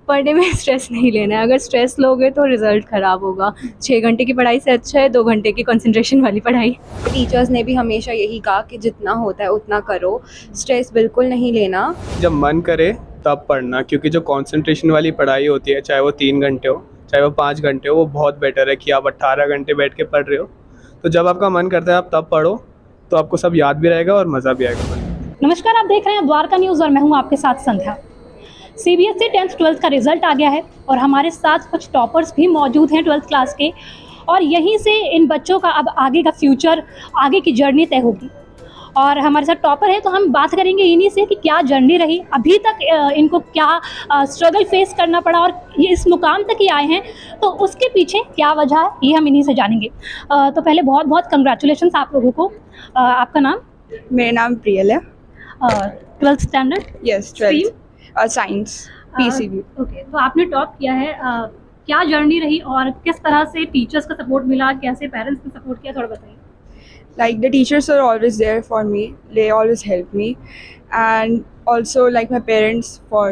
Per day में stress नहीं लेना है। अगर स्ट्रेस लोगे तो रिज़ल्ट ख़राब होगा। 6 घंटे की पढ़ाई से अच्छा है 2 घंटे की कंसंट्रेशन वाली पढ़ाई। टीचर्स ने भी हमेशा यही कहा कि जितना होता है उतना करो, स्ट्रेस बिल्कुल नहीं लेना। जब मन करे तब पढ़ना, क्योंकि जो कंसंट्रेशन वाली पढ़ाई होती है, चाहे वो 3 घंटे हो चाहे वो 5 घंटे हो, वो बहुत बेटर है कि आप 18 घंटे बैठ के पढ़ रहे हो। तो जब आपका मन करता है आप तब पढ़ो, तो आपको सब याद भी रहेगा और मज़ा भी आएगा पढ़ने में। नमस्कार, आप देख रहे हैं द्वारका न्यूज़ और मैं हूं आपके साथ संध्या। सीबीएसई 10th 12th का रिजल्ट आ गया है और हमारे साथ कुछ टॉपर्स भी मौजूद हैं 12th क्लास के, और यहीं से इन बच्चों का अब आगे का फ्यूचर, आगे की जर्नी तय होगी। और हमारे साथ टॉपर है तो हम बात करेंगे इन्हीं से कि क्या जर्नी रही अभी तक, इनको क्या स्ट्रगल फेस करना पड़ा और ये इस मुकाम तक ही आए हैं, तो उसके पीछे क्या वजह है ये हम इन्हीं से जानेंगे। तो पहले बहुत बहुत कंग्रेचुलेशंस आप लोगों को। आपका नाम? मेरा नाम प्रियल है। 12th standard? Yes, 12th science PCB. Okay, तो आपने टॉप किया है। क्या जर्नी रही और किस तरह से टीचर्स का सपोर्ट मिला, कैसे पेरेंट्स ने सपोर्ट किया, थोड़ा बताइए। Like the teachers are always there for me. They always help me, and also like my parents for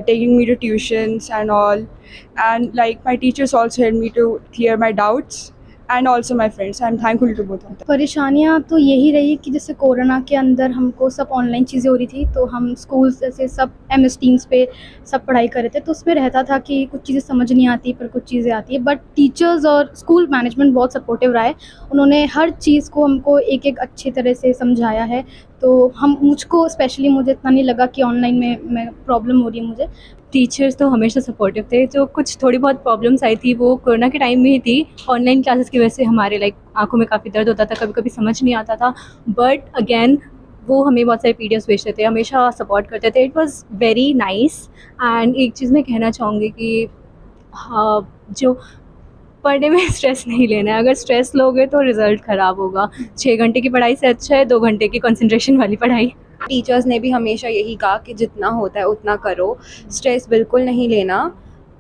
taking me to tuitions and all, and like my teachers also helped me to clear my doubts, and also my friends. I'm thankful to both of them. परेशानियाँ तो यही रही कि जैसे corona के अंदर हमको सब ऑनलाइन चीज़ें हो रही थी, तो हम स्कूल से सब MS टीम्स पे सब पढ़ाई कर रहे थे, तो उसमें रहता था कि कुछ चीज़ें समझ नहीं आती पर कुछ चीज़ें आती है। बट टीचर्स और स्कूल मैनेजमेंट बहुत सपोर्टिव रहा है। उन्होंने हर चीज़ को हमको एक एक अच्छी तरह से समझाया है। तो मुझको स्पेशली मुझे इतना नहीं लगा कि ऑनलाइन में मैं प्रॉब्लम हो रही है मुझे। टीचर्स तो हमेशा सपोर्टिव थे। जो कुछ थोड़ी बहुत प्रॉब्लम्स आई थी वो कोरोना के टाइम में ही थी। ऑनलाइन क्लासेस की वजह से हमारे आँखों में काफ़ी दर्द होता था, कभी कभी समझ नहीं आता था। बट अगेन वो हमें बहुत सारे PDFs भेजते थे, हमेशा सपोर्ट करते थे। It was very nice. And एक चीज़ मैं कहना चाहूँगी कि हाँ, जो पढ़ने में स्ट्रेस नहीं लेना है। अगर स्ट्रेस लोगे तो रिज़ल्ट ख़राब होगा। 6 घंटे की पढ़ाई से अच्छा है 2 घंटे की कंसंट्रेशन वाली पढ़ाई। टीचर्स ने भी हमेशा यही कहा कि जितना होता है उतना करो, स्ट्रेस बिल्कुल नहीं लेना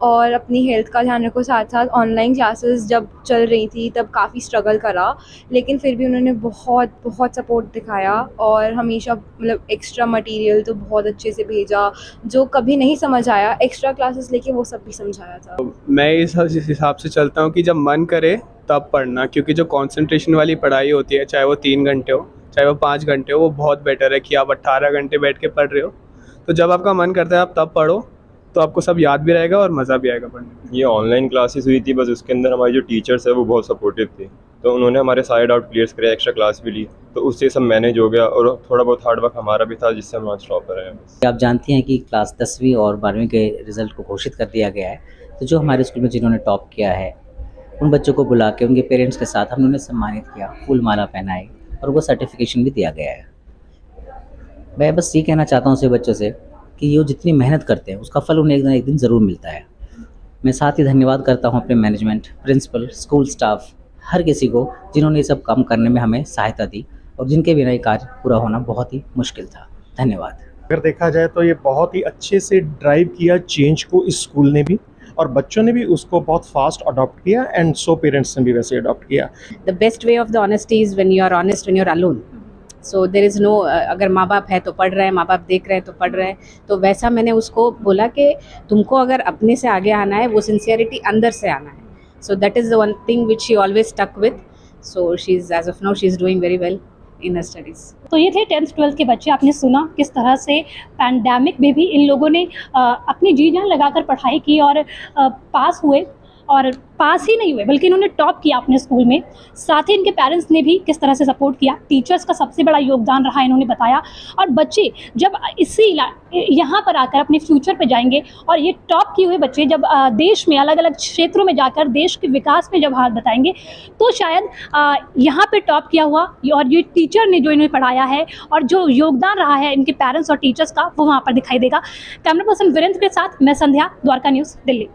और अपनी हेल्थ का ध्यान रखो। साथ साथ ऑनलाइन क्लासेस जब चल रही थी तब काफ़ी स्ट्रगल करा, लेकिन फिर भी उन्होंने बहुत बहुत सपोर्ट दिखाया और हमेशा मतलब एक्स्ट्रा मटेरियल तो बहुत अच्छे से भेजा। जो कभी नहीं समझ आया एक्स्ट्रा क्लासेस लेके वो सब भी समझाया था। मैं इस हिसाब से चलता हूँ कि जब मन करे तब पढ़ना, क्योंकि जो कंसंट्रेशन वाली पढ़ाई होती है, चाहे वो 3 घंटे हो चाहे वो 5 घंटे हो, वो बहुत बेटर है कि आप 18 घंटे बैठ के पढ़ रहे हो। तो जब आपका मन करता है आप तब पढ़ो, तो आपको सब याद भी रहेगा और मज़ा भी आएगा पढ़ने में। ये ऑनलाइन क्लासेस हुई थी, बस उसके अंदर हमारी जो टीचर्स है वो बहुत सपोर्टिव थे, तो उन्होंने हमारे सारे डाउट क्लियर करे, एक्स्ट्रा क्लास भी ली, तो उससे सब मैनेज हो गया और थोड़ा बहुत हार्ड वर्क हमारा भी था जिससे हम आज टॉपर हैं। आप जानती हैं कि क्लास 10वीं और 12वीं के रिज़ल्ट को घोषित कर दिया गया है। तो जो हमारे स्कूल में जिन्होंने टॉप किया है उन बच्चों को बुला के उनके पेरेंट्स के साथ हमने उन्हें सम्मानित किया, फूल माला पहनाई और वो सर्टिफिकेशन भी दिया गया है। मैं बस ये कहना चाहता हूँ उसे बच्चों से कि ये जितनी मेहनत करते हैं उसका फल उन्हें एक ना एक दिन ज़रूर मिलता है। मैं साथ ही धन्यवाद करता हूँ अपने मैनेजमेंट, प्रिंसिपल, स्कूल स्टाफ, हर किसी को जिन्होंने ये सब काम करने में हमें सहायता दी और जिनके बिना ये कार्य पूरा होना बहुत ही मुश्किल था। धन्यवाद। अगर देखा जाए तो ये बहुत ही अच्छे से ड्राइव किया चेंज को इस स्कूल ने भी, और बच्चों ने भी उसको बहुत फास्ट अडॉप्ट किया, एंड सो पेरेंट्स ने भी वैसे अडॉप्ट किया। The best way of the honesty is when you are honest when you are alone. So there is no अगर माँ बाप है तो पढ़ रहे हैं, माँ बाप देख रहे हैं तो पढ़ रहे हैं। तो वैसा मैंने उसको बोला कि तुमको अगर अपने से आगे आना है, वो सिंसियरिटी अंदर से आना है। So that is the one thing which she always stuck with. So she's as of now she's doing very well in her studies. तो ये थे 10th 12th के बच्चे। आपने सुना किस तरह से पैंडेमिक में भी इन लोगों ने अपनी जी जान लगाकर पढ़ाई की और पास हुए, और पास ही नहीं हुए बल्कि इन्होंने टॉप किया अपने स्कूल में। साथ ही इनके पेरेंट्स ने भी किस तरह से सपोर्ट किया, टीचर्स का सबसे बड़ा योगदान रहा इन्होंने बताया। और बच्चे जब यहाँ पर आकर अपने फ्यूचर पे जाएंगे और ये टॉप किए हुए बच्चे जब देश में अलग अलग क्षेत्रों में जाकर देश के विकास में जब हाथ बताएंगे, तो शायद यहाँ पे टॉप किया हुआ और ये टीचर ने जो इन्हें पढ़ाया है और जो योगदान रहा है इनके पेरेंट्स और टीचर्स का, वो वहाँ पर दिखाई देगा। कैमरा पर्सन वीरेंद्र के साथ मैं संध्या, द्वारका न्यूज़, दिल्ली।